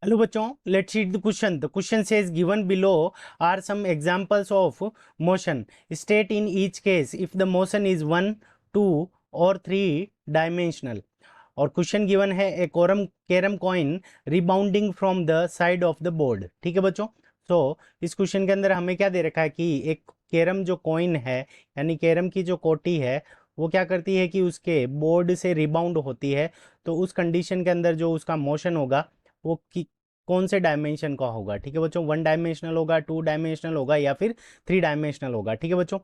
Hello बच्चों, let's read the question. The question says given below are some examples of motion. State in each case if the motion is 1, 2 or 3 dimensional. और question given है a carrom coin rebounding from the side of the board. ठीक है बच्चों। सो इस question के अंदर हमें क्या दे रखा है कि एक कैरम जो कॉइन है यानी कैरम की जो कोटी है वो क्या करती है कि उसके बोर्ड से रिबाउंड होती है। तो उस कंडीशन के अंदर जो उसका मोशन होगा वो कौन से डायमेंशन का होगा। ठीक है बच्चों, 1 डायमेंशनल होगा, 2 डायमेंशनल होगा या फिर 3 डायमेंशनल होगा। ठीक है बच्चों।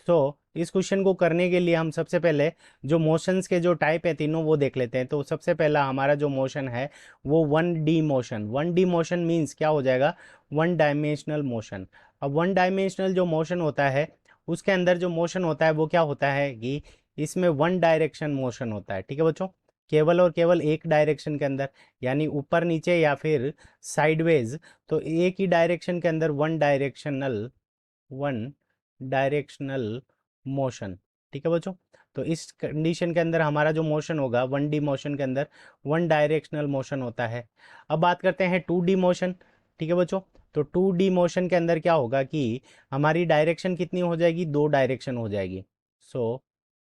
सो इस क्वेश्चन को करने के लिए हम सबसे पहले जो मोशंस के जो टाइप है तीनों वो देख लेते हैं। तो सबसे पहला हमारा जो मोशन है वो 1D motion. 1D motion means क्या हो जाएगा, 1 डायमेंशनल मोशन। अब 1 डायमेंशनल जो मोशन होता है उसके अंदर जो मोशन होता है वो क्या होता है कि इसमें 1 डायरेक्शन मोशन होता है। ठीक है बच्चों, केवल और केवल एक डायरेक्शन के अंदर, यानी ऊपर नीचे या फिर साइडवेज। तो एक ही डायरेक्शन के अंदर वन डायरेक्शनल मोशन। ठीक है बच्चों। तो इस कंडीशन के अंदर हमारा जो मोशन होगा 1D मोशन के अंदर 1 डायरेक्शनल मोशन होता है। अब बात करते हैं 2D मोशन। ठीक है बच्चों। तो 2D मोशन के अंदर क्या होगा कि हमारी डायरेक्शन कितनी हो जाएगी, 2 डायरेक्शन हो जाएगी। सो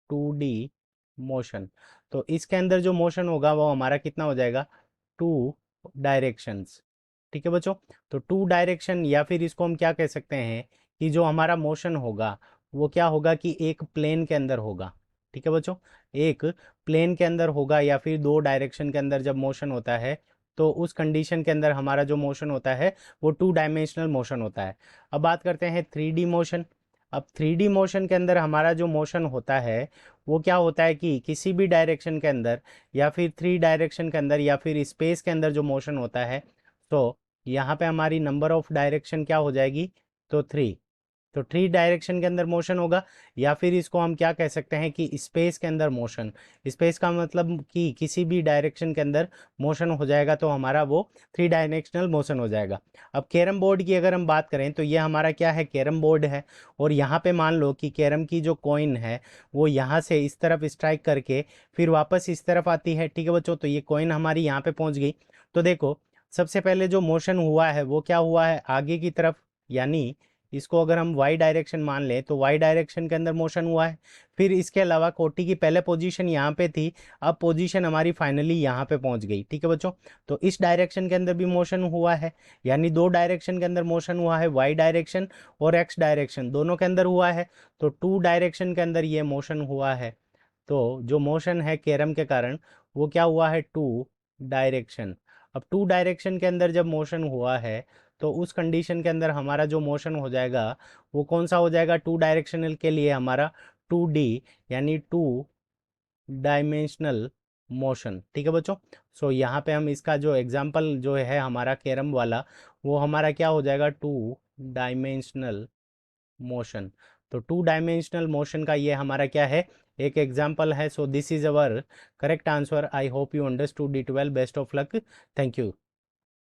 2D मोशन, तो इसके अंदर जो मोशन होगा वो हमारा कितना हो जाएगा, 2 डायरेक्शंस। ठीक है बच्चों। तो 2 डायरेक्शन या फिर इसको हम क्या कह सकते हैं कि जो हमारा मोशन होगा वो क्या होगा कि एक प्लेन के अंदर होगा। ठीक है बच्चों, एक प्लेन के अंदर होगा या फिर 2 डायरेक्शन के अंदर जब मोशन होता है तो उस कंडीशन के अंदर हमारा जो मोशन होता है वो 2 डायमेंशनल मोशन होता है। अब बात करते हैं 3D मोशन। अब 3D मोशन के अंदर हमारा जो मोशन होता है वो क्या होता है कि किसी भी डायरेक्शन के अंदर या फिर 3 डायरेक्शन के अंदर या फिर स्पेस के अंदर जो मोशन होता है, तो यहाँ पे हमारी नंबर ऑफ डायरेक्शन क्या हो जाएगी, तो 3। तो 3 डायरेक्शन के अंदर मोशन होगा या फिर इसको हम क्या कह सकते हैं कि स्पेस के अंदर मोशन। स्पेस का मतलब कि किसी भी डायरेक्शन के अंदर मोशन हो जाएगा तो हमारा वो 3 डायमेंशनल मोशन हो जाएगा। अब कैरम बोर्ड की अगर हम बात करें तो ये हमारा क्या है, कैरम बोर्ड है। और यहाँ पे मान लो कि कैरम की जो कॉइन है वो यहाँ से इस तरफ स्ट्राइक करके फिर वापस इस तरफ आती है। ठीक है बच्चों, तो ये कॉइन हमारी यहाँ पे पहुँच गई। तो देखो सबसे पहले जो मोशन हुआ है वो क्या हुआ है, आगे की तरफ, यानी इसको अगर हम वाई डायरेक्शन मान लें तो वाई डायरेक्शन के अंदर मोशन हुआ है। फिर इसके अलावा कोटी की पहले पोजीशन यहाँ पे थी, अब पोजीशन हमारी फाइनली यहाँ पे पहुँच गई। ठीक है बच्चों, तो इस डायरेक्शन के अंदर भी मोशन हुआ है, यानी 2 डायरेक्शन के अंदर मोशन हुआ है, वाई डायरेक्शन और एक्स डायरेक्शन दोनों के अंदर हुआ है। तो 2 डायरेक्शन के अंदर ये मोशन हुआ है। तो जो मोशन है कैरम के कारण वो क्या हुआ है, 2 डायरेक्शन। अब 2 डायरेक्शन के अंदर जब मोशन हुआ है तो उस कंडीशन के अंदर हमारा जो मोशन हो जाएगा वो कौन सा हो जाएगा, 2 डायरेक्शनल के लिए हमारा 2D, यानी 2 डायमेंशनल मोशन। ठीक है बच्चों। सो यहाँ पे हम इसका जो एग्जांपल जो है हमारा कैरम वाला वो हमारा क्या हो जाएगा, 2 डायमेंशनल मोशन। तो 2 डायमेंशनल मोशन का ये हमारा क्या है, एक एग्जांपल है। So this is our correct answer. I hope you understood it well. Best of luck. Thank you.